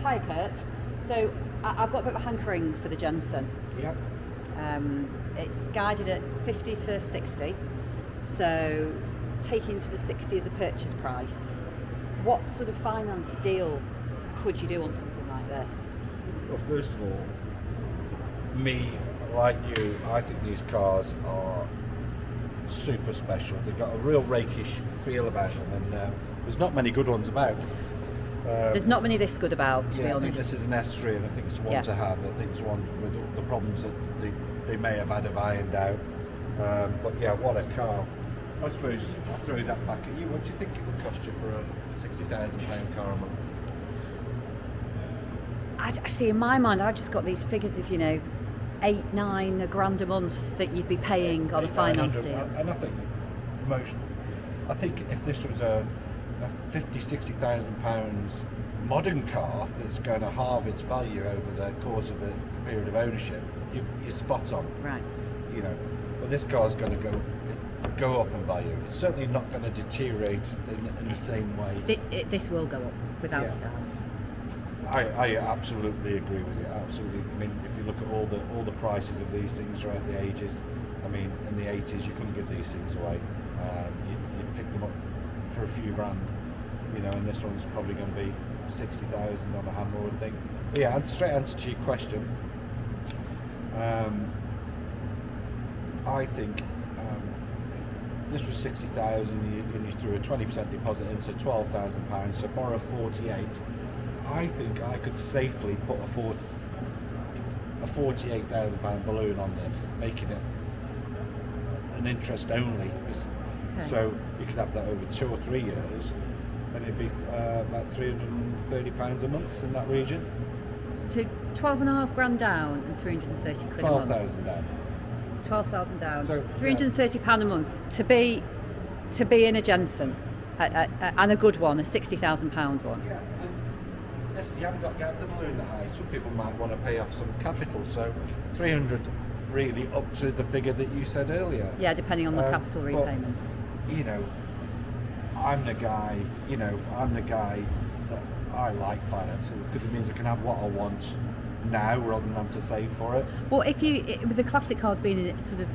Hi Kurt. So I've got a bit of a hankering for the Jensen. Yep. It's guided at 50 to 60. So taking to the 60 as a purchase price, what sort of finance deal could you do on something like this? Well, first of all, me, like you, I think these cars are super special. They've got a real rakish feel about them, and there's not many good ones about. There's not many this good about, to be honest. I think this is an S3, and I think it's one to have. I think it's one with all the problems that they may have had ironed out. But yeah, what a car. I suppose I'll throw that back at you. What do you think it would cost you for a £60,000 car a month? I see, in my mind, I've just got these figures of, £8, £9 grand a month that you'd be paying on a finance deal. And I think if this was a £50,000-60,000 modern car that's going to halve its value over the course of the period of ownership, you're spot on. Right. But this car's going to go up in value. It's certainly not going to deteriorate in the same way. This will go up, without a doubt. I absolutely agree with you. Absolutely. I mean, if you look at all the prices of these things throughout the ages, I mean, in the 80s you couldn't give these things away. You'd pick them up for a few grand, and this one's probably going to be 60,000 on a hammer, I would think. But yeah, straight answer to your question. I think if this was 60,000 and you threw a 20% deposit in, so £12,000, so borrow 48. I think I could safely put a £48,000 balloon on this, making it an interest only. Okay. So you could have that over 2 or 3 years, and it'd be about £330 a month in that region. So 12.5 grand down and 330 quid a month. 12,000 down. 12,000 down. So, £330 a month to be in a Jensen, and a good one, a £60,000 one. Yeah. Listen, you haven't got to have the balloon that high. Some people might want to pay off some capital, so 300 really up to the figure that you said earlier. Yeah, depending on the capital repayments. I'm the guy that I like finance because it means I can have what I want now rather than have to save for it. Well, with the classic cars being in sort of,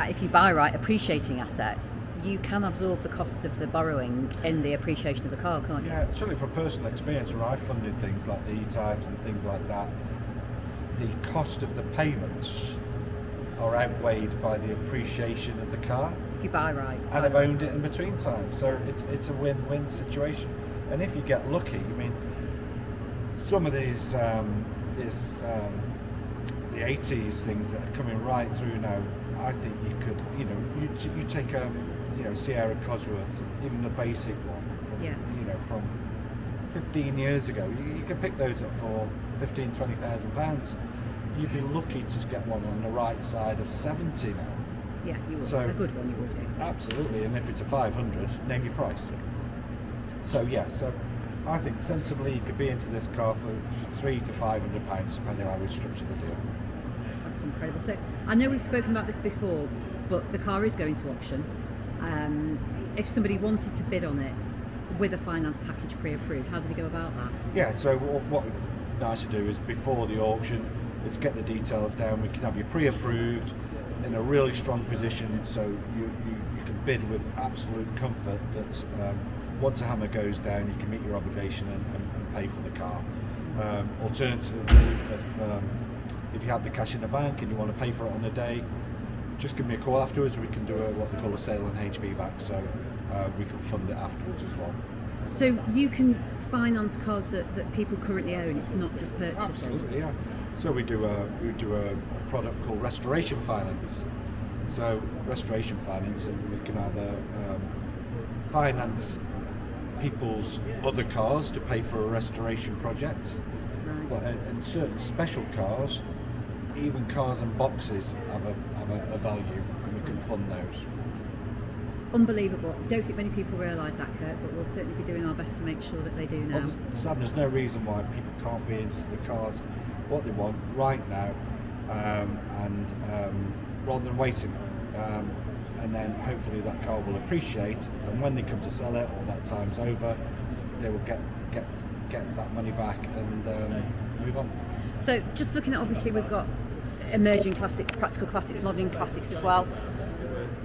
if you buy right, appreciating assets, you can absorb the cost of the borrowing in the appreciation of the car, can't you? Yeah, certainly from personal experience where I funded things like the E-types and things like that, the cost of the payments are outweighed by the appreciation of the car. If you buy right. And I've owned it in between times, so it's a win-win situation. And if you get lucky, I mean, some of these the 80s things that are coming right through now, I think you could, you take Sierra Cosworth, even the basic one from 15 years ago, you could pick those up for £15,000-20,000. You'd be lucky to get one on the right side of 70 now. Yeah, you would. So, a good one, you would do. Absolutely, and if it's a 500, name your price. So I think sensibly you could be into this car for £300 to £500, depending on how we structure the deal. That's incredible. So I know we've spoken about this before, but the car is going to auction. If somebody wanted to bid on it with a finance package pre-approved, how do they go about that? Yeah, so what we'd nice to do is before the auction, is get the details down. We can have you pre-approved in a really strong position, so you can bid with absolute comfort that once a hammer goes down, you can meet your obligation and pay for the car. Alternatively, if you have the cash in the bank and you want to pay for it on the day, just give me a call afterwards. We can do what they call a sale and HB back, so we can fund it afterwards as well. So you can finance cars that people currently own. It's not just purchasing. Absolutely, yeah. So we do a product called restoration finance. So restoration finance, we can either finance people's other cars to pay for a restoration project, Right. but in certain special cars, even cars and boxes have a value, and we can fund those. Unbelievable. Don't think many people realise that, Kurt, but we'll certainly be doing our best to make sure that they do now. Well, there's no reason why people can't be into the cars what they want right now, and rather than waiting, and then hopefully that car will appreciate, and when they come to sell it or that time's over, they will get get that money back and move on. So just looking at, obviously we've got emerging classics, practical classics, modern classics as well.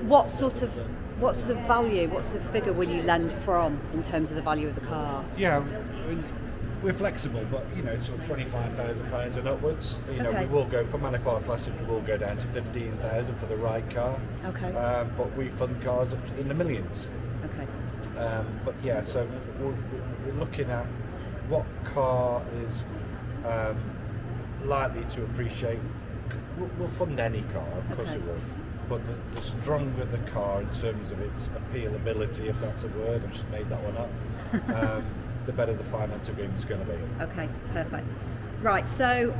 What sort of value, what sort of figure will you lend from in terms of the value of the car? Yeah, we're flexible, but sort of £25,000 and upwards. Okay. We will go for Manor Park Classics. We will go down to 15,000 for the right car. Okay. But we fund cars up in the millions. Okay. But yeah, so we're looking at what car is likely to appreciate. We'll fund any car, of course Okay. we will. But the stronger the car in terms of its appealability, if that's a word, I've just made that one up, the better the finance agreement's going to be. Okay, perfect. Right, so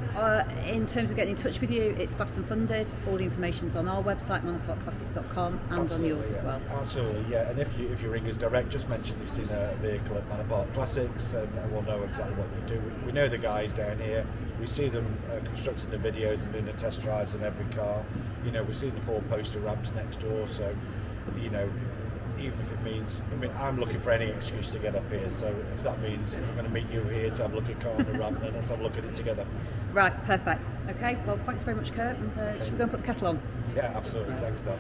in terms of getting in touch with you, it's fast and funded. All the information's on our website, manorparkclassics.com, and Absolutely, on yours yeah. as well. Absolutely, yeah. And if you ring us direct, just mention you've seen a vehicle at Manor Park Classics, and we'll know exactly what we do. We know the guys down here. We see them constructing the videos and doing the test drives on every car. We've seen the 4 poster ramps next door, so even if it means, I'm looking for any excuse to get up here, so if that means I'm going to meet you here to have a look at car on the ramp, then let's have a look at it together. Right, perfect. Okay, well, thanks very much, Kurt, and should we go and put the kettle on? Yeah, absolutely. Thanks, Dan.